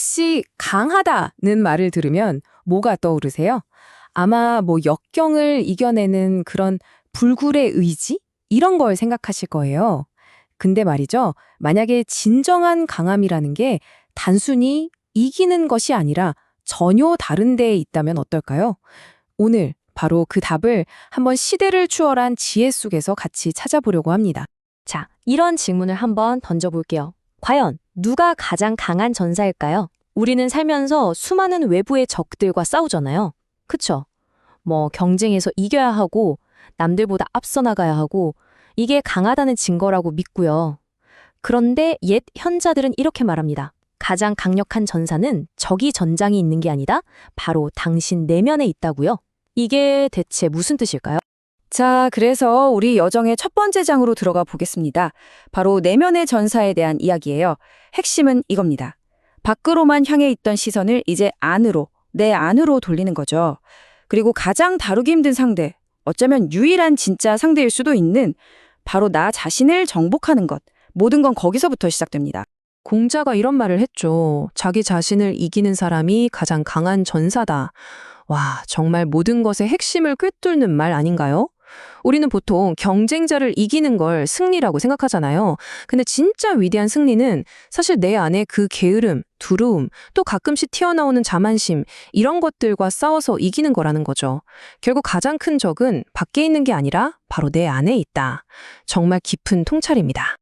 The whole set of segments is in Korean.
혹시 강하다는 말을 들으면 뭐가 떠오르세요? 아마 뭐 역경을 이겨내는 그런 불굴의 의지? 이런 걸 생각하실 거예요. 근데 말이죠. 만약에 진정한 강함이라는 게 단순히 이기는 것이 아니라 전혀 다른 데에 있다면 어떨까요? 오늘 바로 그 답을 한번 시대를 추월한 지혜 속에서 같이 찾아보려고 합니다. 자, 이런 질문을 한번 던져볼게요. 과연 누가 가장 강한 전사일까요? 우리는 살면서 수많은 외부의 적들과 싸우잖아요. 그쵸? 뭐 경쟁에서 이겨야 하고 남들보다 앞서 나가야 하고 이게 강하다는 증거라고 믿고요. 그런데 옛 현자들은 이렇게 말합니다. 가장 강력한 전사는 적이 전장이 있는 게 아니다. 바로 당신 내면에 있다고요. 이게 대체 무슨 뜻일까요? 자, 그래서 우리 여정의 첫 번째 장으로 들어가 보겠습니다. 바로 내면의 전사에 대한 이야기예요. 핵심은 이겁니다. 밖으로만 향해 있던 시선을 이제 안으로, 내 안으로 돌리는 거죠. 그리고 가장 다루기 힘든 상대, 어쩌면 유일한 진짜 상대일 수도 있는 바로 나 자신을 정복하는 것. 모든 건 거기서부터 시작됩니다. 공자가 이런 말을 했죠. 자기 자신을 이기는 사람이 가장 강한 전사다. 와, 정말 모든 것의 핵심을 꿰뚫는 말 아닌가요? 우리는 보통 경쟁자를 이기는 걸 승리라고 생각하잖아요. 근데 진짜 위대한 승리는 사실 내 안에 그 게으름, 두려움, 또 가끔씩 튀어나오는 자만심, 이런 것들과 싸워서 이기는 거라는 거죠. 결국 가장 큰 적은 밖에 있는 게 아니라 바로 내 안에 있다. 정말 깊은 통찰입니다.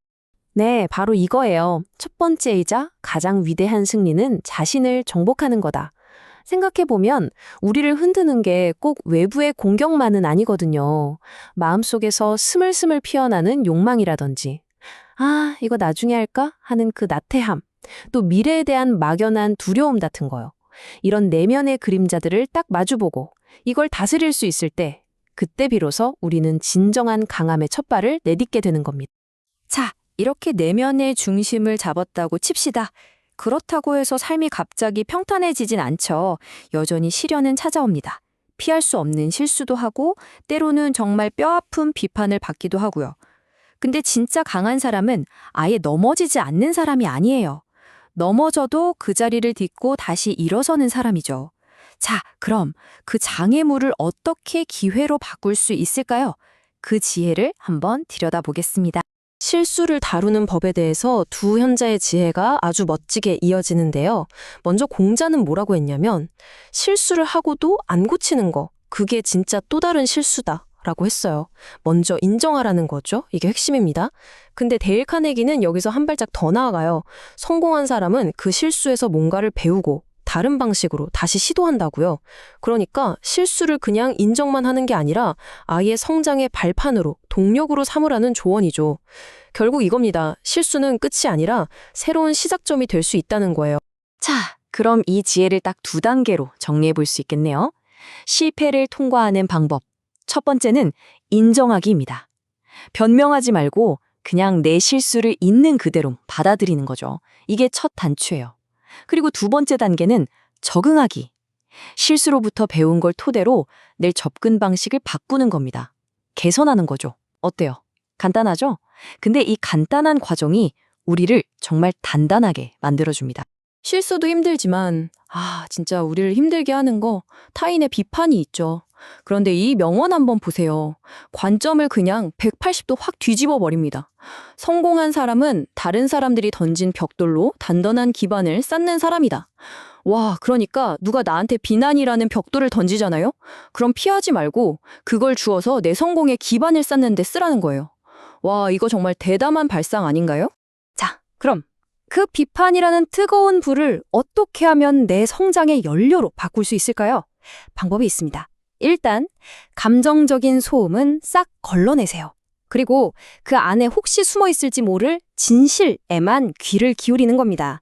네, 바로 이거예요. 첫 번째이자 가장 위대한 승리는 자신을 정복하는 거다. 생각해보면 우리를 흔드는 게 꼭 외부의 공격만은 아니거든요. 마음속에서 스물스물 피어나는 욕망이라든지 아, 이거 나중에 할까? 하는 그 나태함, 또 미래에 대한 막연한 두려움 같은 거요. 이런 내면의 그림자들을 딱 마주보고 이걸 다스릴 수 있을 때 그때 비로소 우리는 진정한 강함의 첫 발을 내딛게 되는 겁니다. 자, 이렇게 내면의 중심을 잡았다고 칩시다. 그렇다고 해서 삶이 갑자기 평탄해지진 않죠. 여전히 시련은 찾아옵니다. 피할 수 없는 실수도 하고 때로는 정말 뼈아픈 비판을 받기도 하고요. 근데 진짜 강한 사람은 아예 넘어지지 않는 사람이 아니에요. 넘어져도 그 자리를 딛고 다시 일어서는 사람이죠. 자, 그럼 그 장애물을 어떻게 기회로 바꿀 수 있을까요? 그 지혜를 한번 들여다보겠습니다. 실수를 다루는 법에 대해서 두 현자의 지혜가 아주 멋지게 이어지는데요. 먼저 공자는 뭐라고 했냐면 실수를 하고도 안 고치는 거, 그게 진짜 또 다른 실수다 라고 했어요. 먼저 인정하라는 거죠. 이게 핵심입니다. 근데 데일 카네기는 여기서 한 발짝 더 나아가요. 성공한 사람은 그 실수에서 뭔가를 배우고 다른 방식으로 다시 시도한다고요. 그러니까 실수를 그냥 인정만 하는 게 아니라 아예 성장의 발판으로, 동력으로 삼으라는 조언이죠. 결국 이겁니다. 실수는 끝이 아니라 새로운 시작점이 될 수 있다는 거예요. 자, 그럼 이 지혜를 딱 두 단계로 정리해 볼 수 있겠네요. 실패를 통과하는 방법. 첫 번째는 인정하기입니다. 변명하지 말고 그냥 내 실수를 있는 그대로 받아들이는 거죠. 이게 첫 단추예요. 그리고 두 번째 단계는 적응하기. 실수로부터 배운 걸 토대로 내 접근 방식을 바꾸는 겁니다. 개선하는 거죠. 어때요? 간단하죠? 근데 이 간단한 과정이 우리를 정말 단단하게 만들어줍니다. 실수도 힘들지만 진짜 우리를 힘들게 하는 거 타인의 비판이 있죠. 그런데 이 명언 한번 보세요. 관점을 그냥 180도 확 뒤집어 버립니다. 성공한 사람은 다른 사람들이 던진 벽돌로 단단한 기반을 쌓는 사람이다. 와, 그러니까 누가 나한테 비난이라는 벽돌을 던지잖아요? 그럼 피하지 말고 그걸 주워서 내 성공의 기반을 쌓는 데 쓰라는 거예요. 와, 이거 정말 대담한 발상 아닌가요? 자, 그럼 그 비판이라는 뜨거운 불을 어떻게 하면 내 성장의 연료로 바꿀 수 있을까요? 방법이 있습니다. 일단 감정적인 소음은 싹 걸러내세요. 그리고 그 안에 혹시 숨어 있을지 모를 진실에만 귀를 기울이는 겁니다.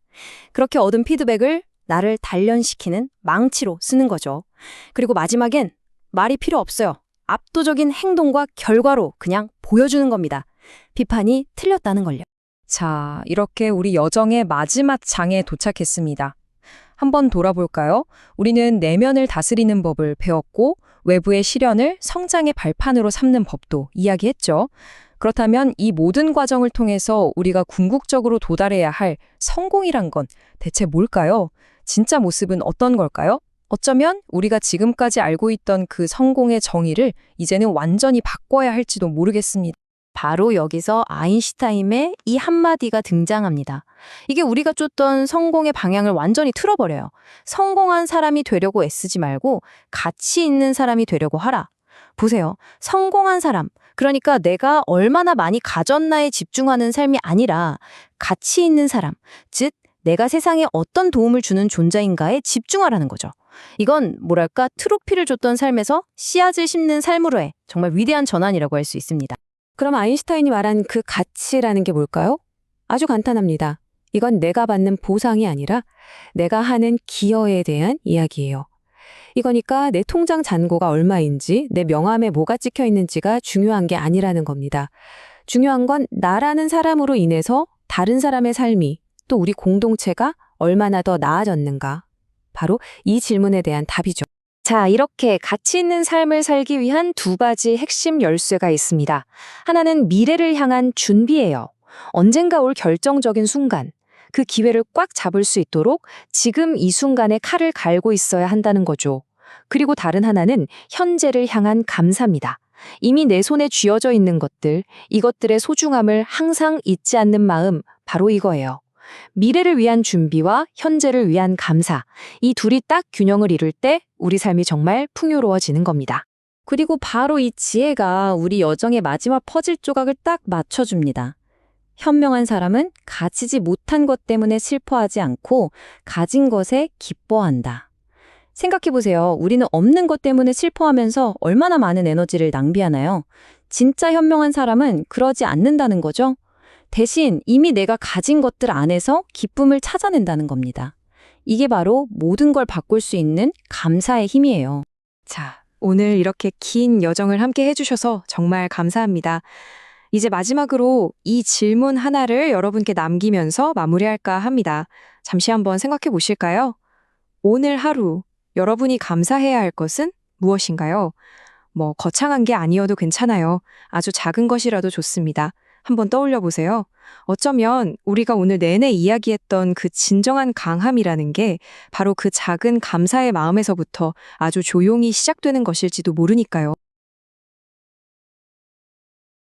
그렇게 얻은 피드백을 나를 단련시키는 망치로 쓰는 거죠. 그리고 마지막엔 말이 필요 없어요. 압도적인 행동과 결과로 그냥 보여주는 겁니다. 비판이 틀렸다는 걸요. 자, 이렇게 우리 여정의 마지막 장에 도착했습니다. 한번 돌아볼까요? 우리는 내면을 다스리는 법을 배웠고 외부의 시련을 성장의 발판으로 삼는 법도 이야기했죠. 그렇다면 이 모든 과정을 통해서 우리가 궁극적으로 도달해야 할 성공이란 건 대체 뭘까요? 진짜 모습은 어떤 걸까요? 어쩌면 우리가 지금까지 알고 있던 그 성공의 정의를 이제는 완전히 바꿔야 할지도 모르겠습니다. 바로 여기서 아인슈타인의 이 한마디가 등장합니다. 이게 우리가 쫓던 성공의 방향을 완전히 틀어버려요. 성공한 사람이 되려고 애쓰지 말고 가치 있는 사람이 되려고 하라. 보세요. 성공한 사람, 그러니까 내가 얼마나 많이 가졌나에 집중하는 삶이 아니라 가치 있는 사람, 즉 내가 세상에 어떤 도움을 주는 존재인가에 집중하라는 거죠. 이건 뭐랄까 트로피를 줬던 삶에서 씨앗을 심는 삶으로의 정말 위대한 전환이라고 할 수 있습니다. 그럼 아인슈타인이 말한 그 가치라는 게 뭘까요? 아주 간단합니다. 이건 내가 받는 보상이 아니라 내가 하는 기여에 대한 이야기예요. 이거니까 내 통장 잔고가 얼마인지, 내 명함에 뭐가 찍혀 있는지가 중요한 게 아니라는 겁니다. 중요한 건 나라는 사람으로 인해서 다른 사람의 삶이, 또 우리 공동체가 얼마나 더 나아졌는가. 바로 이 질문에 대한 답이죠. 자, 이렇게 가치 있는 삶을 살기 위한 두 가지 핵심 열쇠가 있습니다. 하나는 미래를 향한 준비예요. 언젠가 올 결정적인 순간, 그 기회를 꽉 잡을 수 있도록 지금 이 순간에 칼을 갈고 있어야 한다는 거죠. 그리고 다른 하나는 현재를 향한 감사입니다. 이미 내 손에 쥐어져 있는 것들, 이것들의 소중함을 항상 잊지 않는 마음, 바로 이거예요. 미래를 위한 준비와 현재를 위한 감사, 이 둘이 딱 균형을 이룰 때 우리 삶이 정말 풍요로워지는 겁니다. 그리고 바로 이 지혜가 우리 여정의 마지막 퍼즐 조각을 딱 맞춰줍니다. 현명한 사람은 가지지 못한 것 때문에 슬퍼하지 않고 가진 것에 기뻐한다. 생각해보세요. 우리는 없는 것 때문에 슬퍼하면서 얼마나 많은 에너지를 낭비하나요? 진짜 현명한 사람은 그러지 않는다는 거죠. 대신 이미 내가 가진 것들 안에서 기쁨을 찾아낸다는 겁니다. 이게 바로 모든 걸 바꿀 수 있는 감사의 힘이에요. 자, 오늘 이렇게 긴 여정을 함께 해주셔서 정말 감사합니다. 이제 마지막으로 이 질문 하나를 여러분께 남기면서 마무리할까 합니다. 잠시 한번 생각해 보실까요? 오늘 하루 여러분이 감사해야 할 것은 무엇인가요? 거창한 게 아니어도 괜찮아요. 아주 작은 것이라도 좋습니다. 한번 떠올려 보세요. 어쩌면 우리가 오늘 내내 이야기했던 그 진정한 강함이라는 게 바로 그 작은 감사의 마음에서부터 아주 조용히 시작되는 것일지도 모르니까요.